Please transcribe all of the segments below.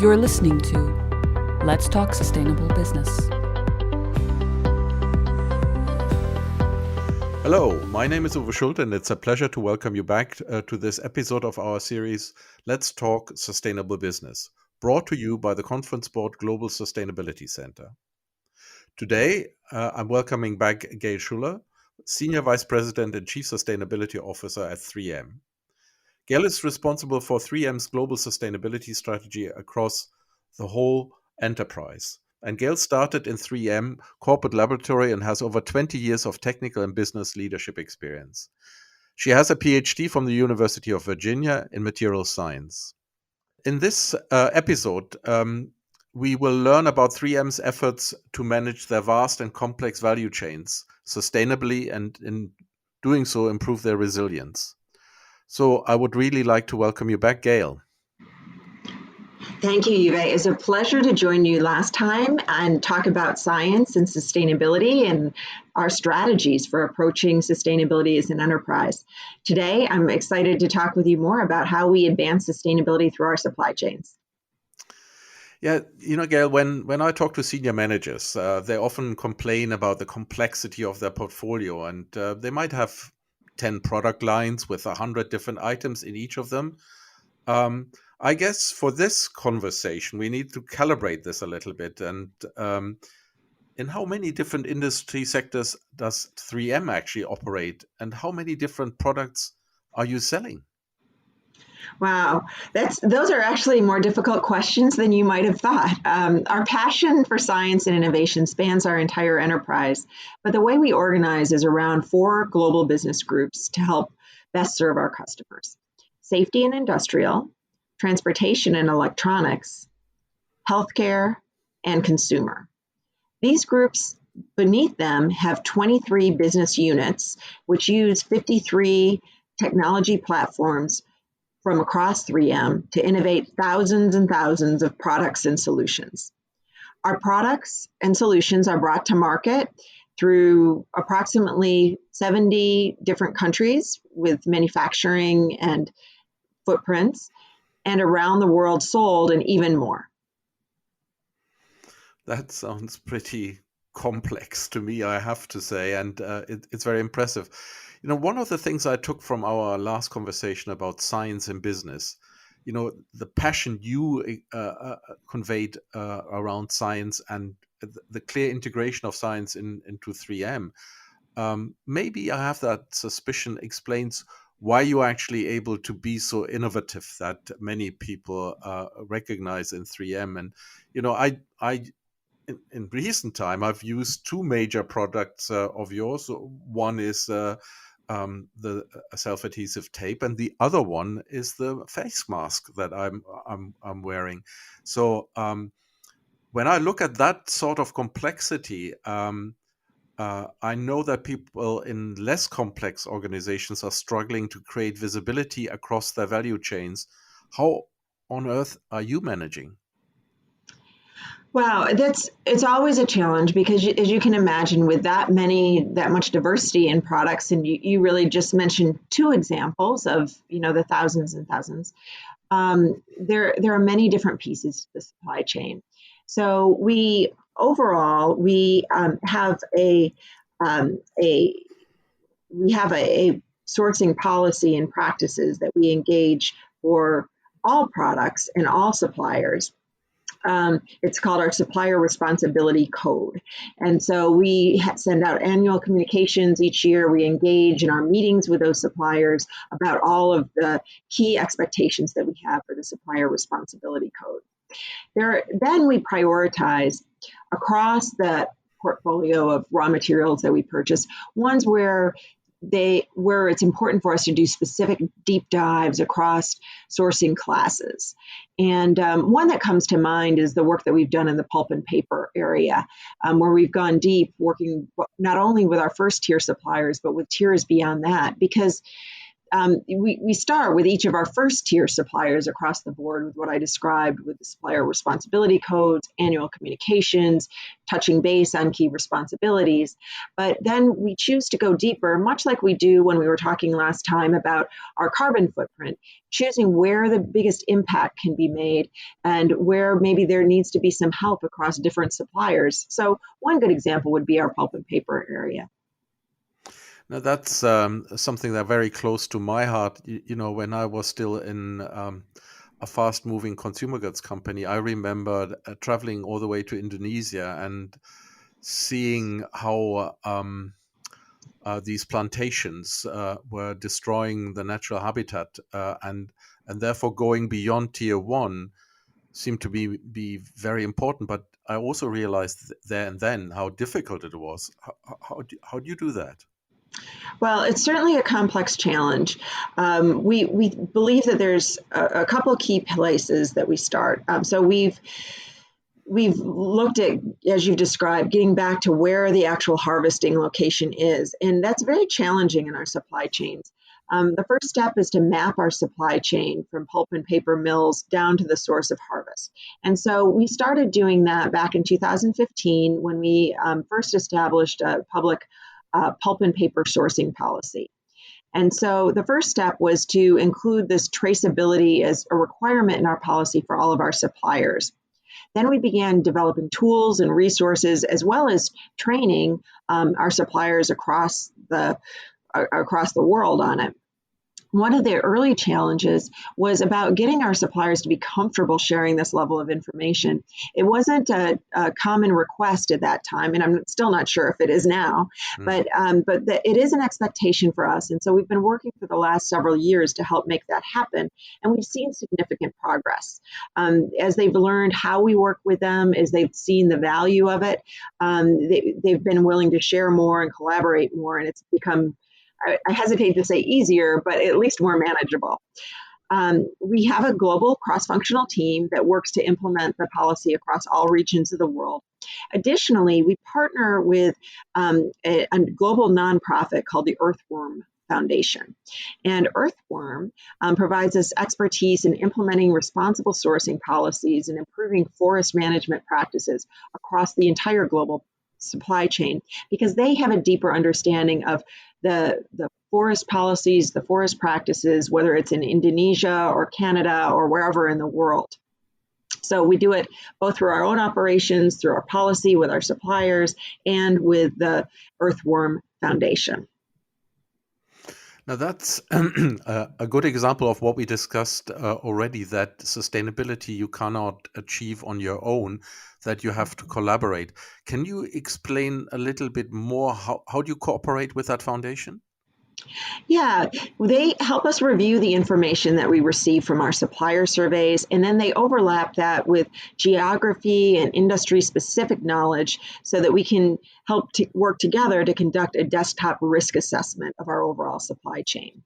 You're listening to Let's Talk Sustainable Business. Hello, my name is Uwe Schulte, and it's a pleasure to welcome you back to this episode of our series, Let's Talk Sustainable Business, brought to you by the Conference Board Global Sustainability Center. Today, I'm welcoming back Gayle Schueller, Senior Vice President and Chief Sustainability Officer at 3M. Gayle is responsible for 3M's global sustainability strategy across the whole enterprise. And Gayle started in 3M Corporate Laboratory and has over 20 years of technical and business leadership experience. She has a PhD from the University of Virginia in materials science. In this episode, we will learn about 3M's efforts to manage their vast and complex value chains sustainably and in doing so improve their resilience. So I would really like to welcome you back, Gayle. Thank you, Uwe. It's a pleasure to join you last time and talk about science and sustainability and our strategies for approaching sustainability as an enterprise. Today, I'm excited to talk with you more about how we advance sustainability through our supply chains. Yeah, Gayle, when I talk to senior managers, they often complain about the complexity of their portfolio, and they might have 10 product lines with 100 different items in each of them. I guess for this conversation, we need to calibrate this a little bit. And in how many different industry sectors does 3M actually operate? And how many different products are you selling? Wow, those are actually more difficult questions than you might have thought. Our passion for science and innovation spans our entire enterprise, but the way we organize is around 4 global business groups to help best serve our customers: safety and industrial, transportation and electronics, healthcare, and consumer. These groups beneath them have 23 business units, which use 53 technology platforms from across 3M to innovate thousands and thousands of products and solutions. Our products and solutions are brought to market through approximately 70 different countries with manufacturing and footprints, and around the world sold, and even more. That sounds pretty complex to me, I have to say, and it's very impressive. One of the things I took from our last conversation about science and business, the passion you conveyed around science and the clear integration of science into 3M. Maybe I have that suspicion explains why you're actually able to be so innovative that many people recognize in 3M. And, in recent time, I've used 2 major products of yours. One is the self-adhesive tape, and the other one is the face mask that I'm wearing. So when I look at that sort of complexity, I know that people in less complex organizations are struggling to create visibility across their value chains. How on earth are you managing? Wow, it's always a challenge because, as you can imagine, with that much diversity in products, and you really just mentioned 2 examples of the thousands and thousands. There are many different pieces to the supply chain. So we have a sourcing policy and practices that we engage for all products and all suppliers. It's called our Supplier Responsibility Code. And so we send out annual communications each year. We engage in our meetings with those suppliers about all of the key expectations that we have for the Supplier Responsibility Code. Then we prioritize across the portfolio of raw materials that we purchase, ones where it's important for us to do specific deep dives across sourcing classes. And one that comes to mind is the work that we've done in the pulp and paper area, where we've gone deep, working not only with our first tier suppliers, but with tiers beyond that, because we start with each of our first tier suppliers across the board with what I described with the supplier responsibility codes, annual communications, touching base on key responsibilities. But then we choose to go deeper, much like we do when we were talking last time about our carbon footprint, choosing where the biggest impact can be made and where maybe there needs to be some help across different suppliers. So one good example would be our pulp and paper area. Now that's something that very close to my heart. When I was still in a fast-moving consumer goods company, I remember traveling all the way to Indonesia and seeing how these plantations were destroying the natural habitat, and therefore going beyond tier one seemed to be very important. But I also realized there and then how difficult it was. How do you do that? Well, it's certainly a complex challenge. We believe that there's a couple key places that we start. So we've looked at, as you've described, getting back to where the actual harvesting location is, and that's very challenging in our supply chains. The first step is to map our supply chain from pulp and paper mills down to the source of harvest. And so we started doing that back in 2015 when we first established a public pulp and paper sourcing policy. And so the first step was to include this traceability as a requirement in our policy for all of our suppliers. Then we began developing tools and resources as well as training our suppliers across the world on it. One of the early challenges was about getting our suppliers to be comfortable sharing this level of information. It wasn't a common request at that time, and I'm still not sure if it is now, but it is an expectation for us. And so we've been working for the last several years to help make that happen, and we've seen significant progress. As they've learned how we work with them, as they've seen the value of it, they've been willing to share more and collaborate more, and it's become, I hesitate to say easier, but at least more manageable. We have a global cross-functional team that works to implement the policy across all regions of the world. Additionally, we partner with a global nonprofit called the Earthworm Foundation. And Earthworm provides us expertise in implementing responsible sourcing policies and improving forest management practices across the entire global supply chain, because they have a deeper understanding of the forest policies, the forest practices, whether it's in Indonesia or Canada or wherever in the world. So we do it both through our own operations, through our policy with our suppliers, and with the Earthworm Foundation. Now that's a good example of what we discussed already, that sustainability you cannot achieve on your own, that you have to collaborate. Can you explain a little bit more how do you cooperate with that foundation? Yeah, they help us review the information that we receive from our supplier surveys, and then they overlap that with geography and industry-specific knowledge so that we can help to work together to conduct a desktop risk assessment of our overall supply chain.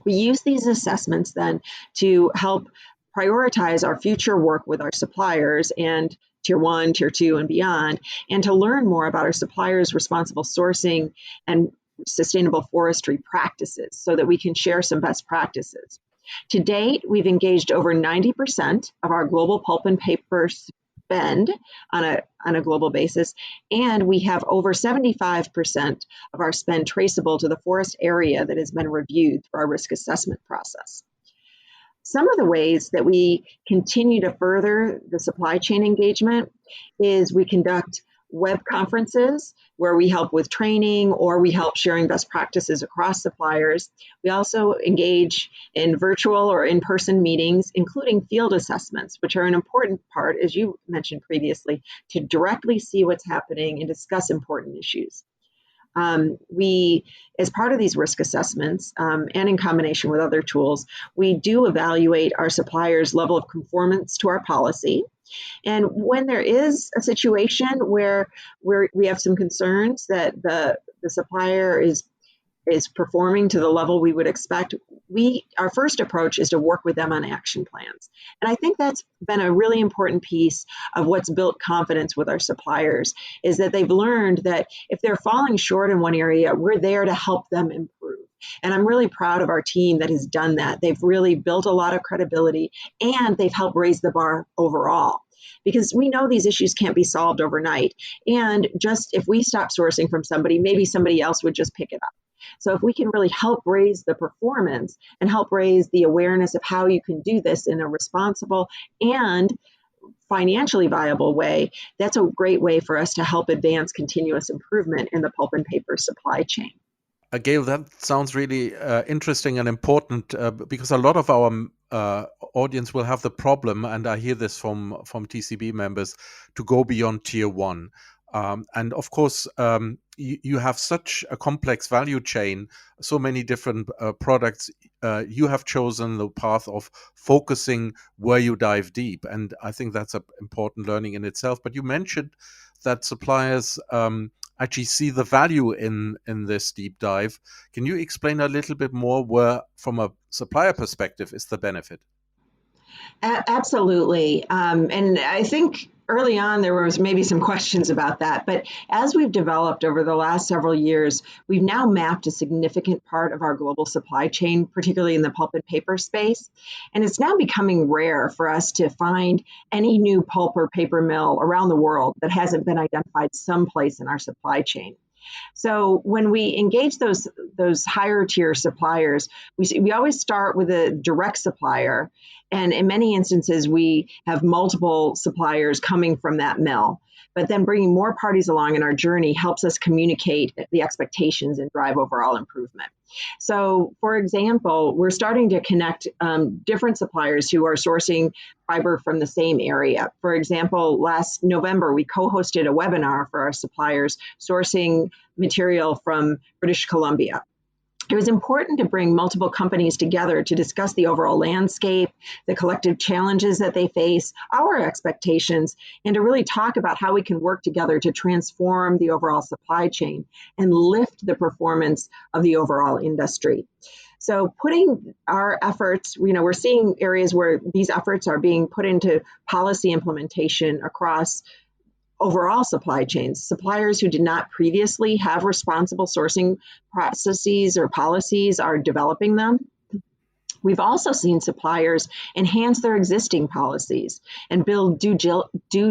We use these assessments then to help prioritize our future work with our suppliers and tier 1, tier 2, and beyond, and to learn more about our suppliers' responsible sourcing and sustainable forestry practices so that we can share some best practices. To date, we've engaged over 90% of our global pulp and paper spend on a global basis, and we have over 75% of our spend traceable to the forest area that has been reviewed through our risk assessment process. Some of the ways that we continue to further the supply chain engagement is we conduct web conferences where we help with training or we help sharing best practices across suppliers. We also engage in virtual or in-person meetings, including field assessments, which are an important part, as you mentioned previously, to directly see what's happening and discuss important issues. We, as part of these risk assessments, and in combination with other tools, we do evaluate our suppliers' level of conformance to our policy. And when there is a situation where we have some concerns that the supplier is performing to the level we would expect, our first approach is to work with them on action plans. And I think that's been a really important piece of what's built confidence with our suppliers, is that they've learned that if they're falling short in one area, we're there to help them improve. And I'm really proud of our team that has done that. They've really built a lot of credibility, and they've helped raise the bar overall. Because we know these issues can't be solved overnight. And just if we stop sourcing from somebody, maybe somebody else would just pick it up. So if we can really help raise the performance and help raise the awareness of how you can do this in a responsible and financially viable way, that's a great way for us to help advance continuous improvement in the pulp and paper supply chain. Gayle, that sounds really interesting and important because a lot of our audience will have the problem, and I hear this from TCB members, to go beyond tier one. And of course, you have such a complex value chain, so many different products. You have chosen the path of focusing where you dive deep. And I think that's an important learning in itself. But you mentioned that suppliers actually see the value in this deep dive. Can you explain a little bit more where, from a supplier perspective, is the benefit? Absolutely. And I think early on there was maybe some questions about that. But as we've developed over the last several years, we've now mapped a significant part of our global supply chain, particularly in the pulp and paper space. And it's now becoming rare for us to find any new pulp or paper mill around the world that hasn't been identified someplace in our supply chain. So when we engage those higher tier suppliers, we always start with a direct supplier. And in many instances, we have multiple suppliers coming from that mill. But then bringing more parties along in our journey helps us communicate the expectations and drive overall improvement. So, for example, we're starting to connect different suppliers who are sourcing fiber from the same area. For example, last November, we co-hosted a webinar for our suppliers sourcing material from British Columbia. It was important to bring multiple companies together to discuss the overall landscape, the collective challenges that they face, our expectations, and to really talk about how we can work together to transform the overall supply chain and lift the performance of the overall industry. So putting our efforts, we're seeing areas where these efforts are being put into policy implementation across overall supply chains. Suppliers who did not previously have responsible sourcing processes or policies are developing them. We've also seen suppliers enhance their existing policies and build due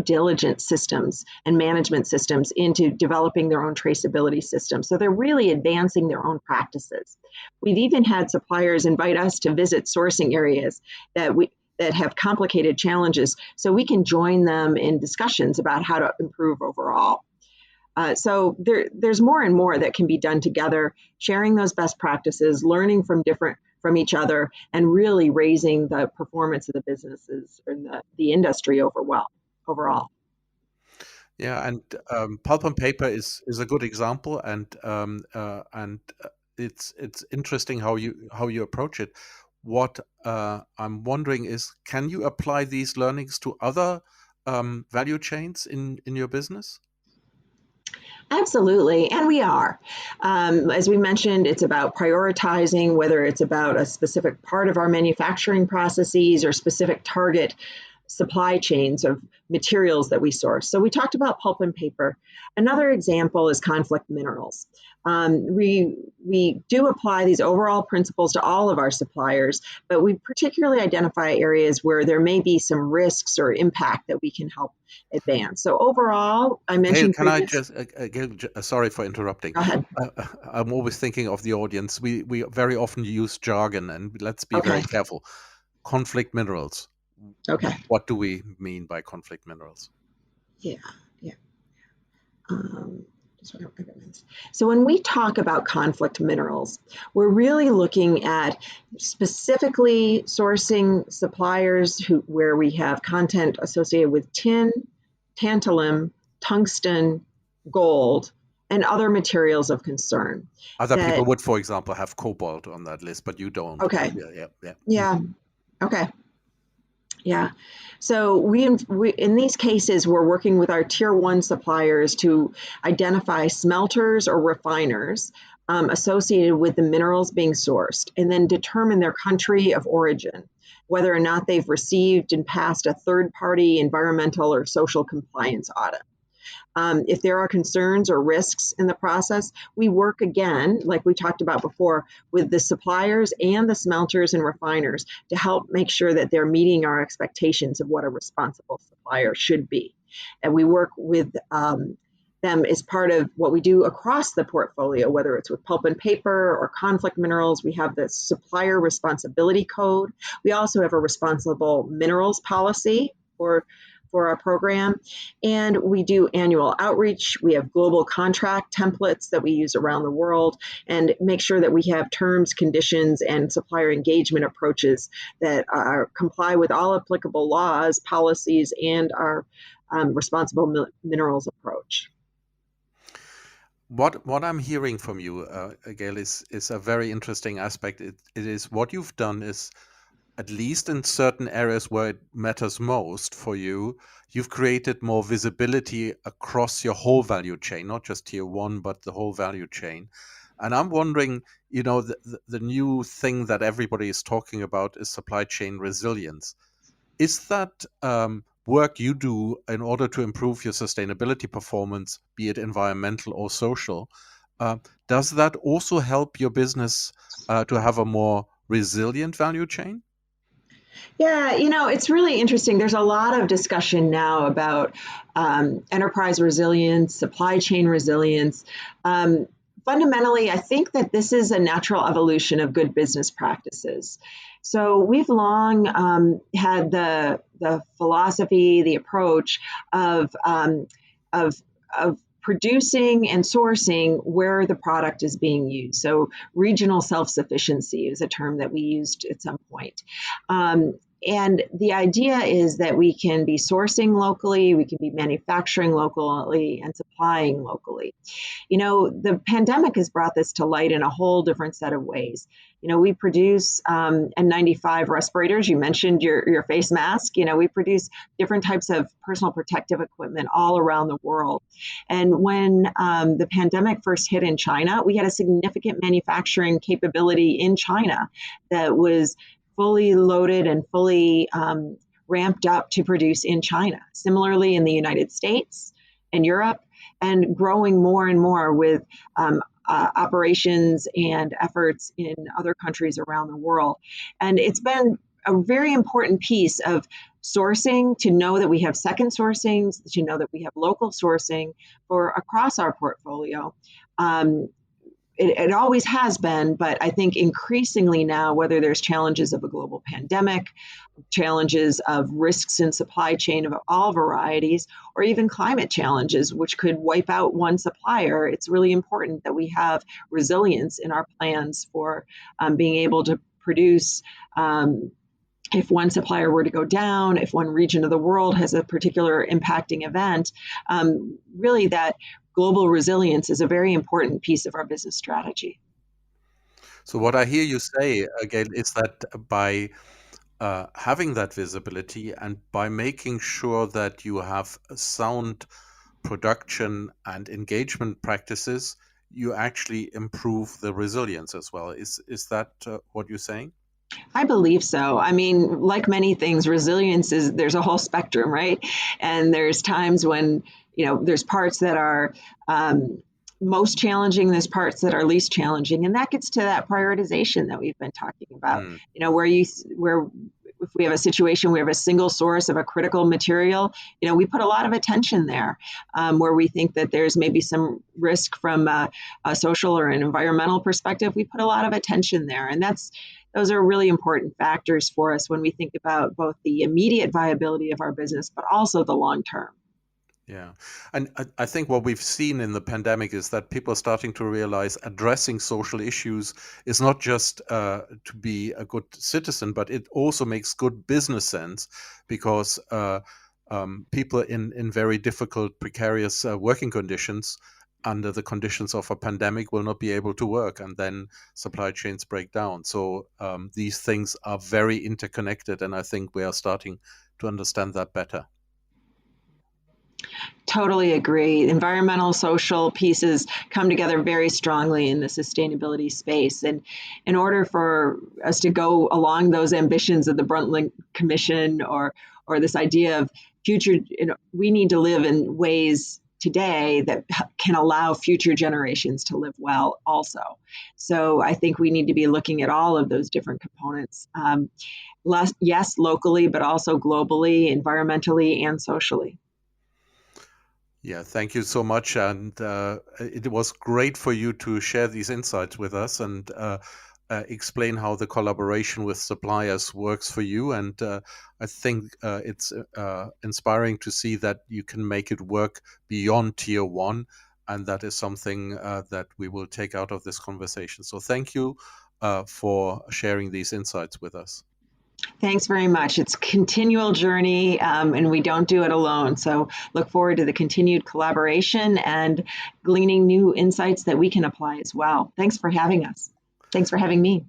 diligence systems and management systems into developing their own traceability systems. So they're really advancing their own practices. We've even had suppliers invite us to visit sourcing areas that have complicated challenges, so we can join them in discussions about how to improve overall. So there's more and more that can be done together, sharing those best practices, learning from each other, and really raising the performance of the businesses and the industry overall. Yeah, and pulp and paper is a good example, and it's interesting how you approach it. What I'm wondering is, can you apply these learnings to other value chains in your business? Absolutely, and we are. As we mentioned, it's about prioritizing, whether it's about a specific part of our manufacturing processes or specific target supply chains of materials that we source. So we talked about pulp and paper. Another example is conflict minerals. We do apply these overall principles to all of our suppliers, but we particularly identify areas where there may be some risks or impact that we can help advance. So overall, I mentioned— Gayle, can I just, Gayle, sorry for interrupting. Go ahead. I'm always thinking of the audience. We very often use jargon, and let's be very careful. Conflict minerals. Okay. What do we mean by conflict minerals? Yeah. So when we talk about conflict minerals, we're really looking at specifically sourcing suppliers where we have content associated with tin, tantalum, tungsten, gold, and other materials of concern. Other people would, for example, have cobalt on that list, but you don't. Okay. Yeah. Okay. Yeah. So we in these cases, we're working with our tier one suppliers to identify smelters or refiners associated with the minerals being sourced, and then determine their country of origin, whether or not they've received and passed a third-party environmental or social compliance audit. If there are concerns or risks in the process, we work again, like we talked about before, with the suppliers and the smelters and refiners to help make sure that they're meeting our expectations of what a responsible supplier should be. And we work with them as part of what we do across the portfolio, whether it's with pulp and paper or conflict minerals. We have the supplier responsibility code. We also have a responsible minerals policy for our program. And we do annual outreach. We have global contract templates that we use around the world and make sure that we have terms, conditions, and supplier engagement approaches that comply with all applicable laws, policies, and our responsible minerals approach. What I'm hearing from you, Gayle, is a very interesting aspect. It is what you've done is, at least in certain areas where it matters most for you, you've created more visibility across your whole value chain, not just tier one, but the whole value chain. And I'm wondering, the new thing that everybody is talking about is supply chain resilience. Is that work you do in order to improve your sustainability performance, be it environmental or social, does that also help your business to have a more resilient value chain? Yeah, it's really interesting. There's a lot of discussion now about enterprise resilience, supply chain resilience. Fundamentally, I think that this is a natural evolution of good business practices. So we've long had the philosophy, the approach of producing and sourcing where the product is being used. So regional self-sufficiency is a term that we used at some point. And the idea is that we can be sourcing locally, we can be manufacturing locally, and supplying locally. The pandemic has brought this to light in a whole different set of ways. We produce N95 respirators. You mentioned your face mask. We produce different types of personal protective equipment all around the world. And when the pandemic first hit in China, we had a significant manufacturing capability in China that was fully loaded and fully ramped up to produce in China. Similarly, in the United States and Europe, and growing more and more with operations and efforts in other countries around the world. And it's been a very important piece of sourcing to know that we have second sourcings, to know that we have local sourcing for across our portfolio. It always has been, but I think increasingly now, whether there's challenges of a global pandemic, challenges of risks in supply chain of all varieties, or even climate challenges, which could wipe out one supplier, it's really important that we have resilience in our plans for being able to produce. If one supplier were to go down, if one region of the world has a particular impacting event, really that global resilience is a very important piece of our business strategy. So what I hear you say, again, is that by having that visibility and by making sure that you have sound production and engagement practices, you actually improve the resilience as well. Is that what you're saying? I believe so. I mean, like many things, resilience there's a whole spectrum, right? And there's times when, there's parts that are most challenging, there's parts that are least challenging. And that gets to that prioritization that we've been talking about, where if we have a situation, we have a single source of a critical material, we put a lot of attention there, where we think that there's maybe some risk from a social or an environmental perspective, we put a lot of attention there. And those are really important factors for us when we think about both the immediate viability of our business, but also the long term. Yeah. And I think what we've seen in the pandemic is that people are starting to realize addressing social issues is not just to be a good citizen, but it also makes good business sense because people in very difficult, precarious working conditions under the conditions of a pandemic will not be able to work, and then supply chains break down. So these things are very interconnected, and I think we are starting to understand that better. Totally agree. Environmental, social pieces come together very strongly in the sustainability space. And in order for us to go along those ambitions of the Brundtland Commission or this idea of future, we need to live in ways today that can allow future generations to live well also. So I think we need to be looking at all of those different components. Yes, locally, but also globally, environmentally, and socially. Yeah, thank you so much. And it was great for you to share these insights with us and explain how the collaboration with suppliers works for you. And I think it's inspiring to see that you can make it work beyond tier one. And that is something that we will take out of this conversation. So thank you for sharing these insights with us. Thanks very much. It's a continual journey, and we don't do it alone. So look forward to the continued collaboration and gleaning new insights that we can apply as well. Thanks for having us. Thanks for having me.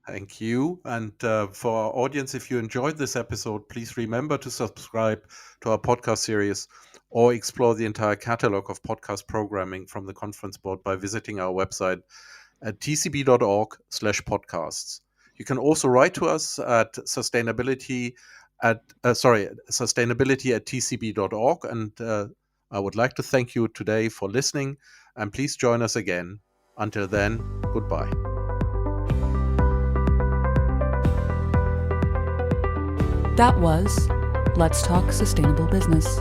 Thank you. And for our audience, if you enjoyed this episode, please remember to subscribe to our podcast series or explore the entire catalog of podcast programming from the Conference Board by visiting our website at tcb.org/podcasts. You can also write to us at sustainability@tcb.org. And I would like to thank you today for listening, and please join us again. Until then, goodbye. That was Let's Talk Sustainable Business.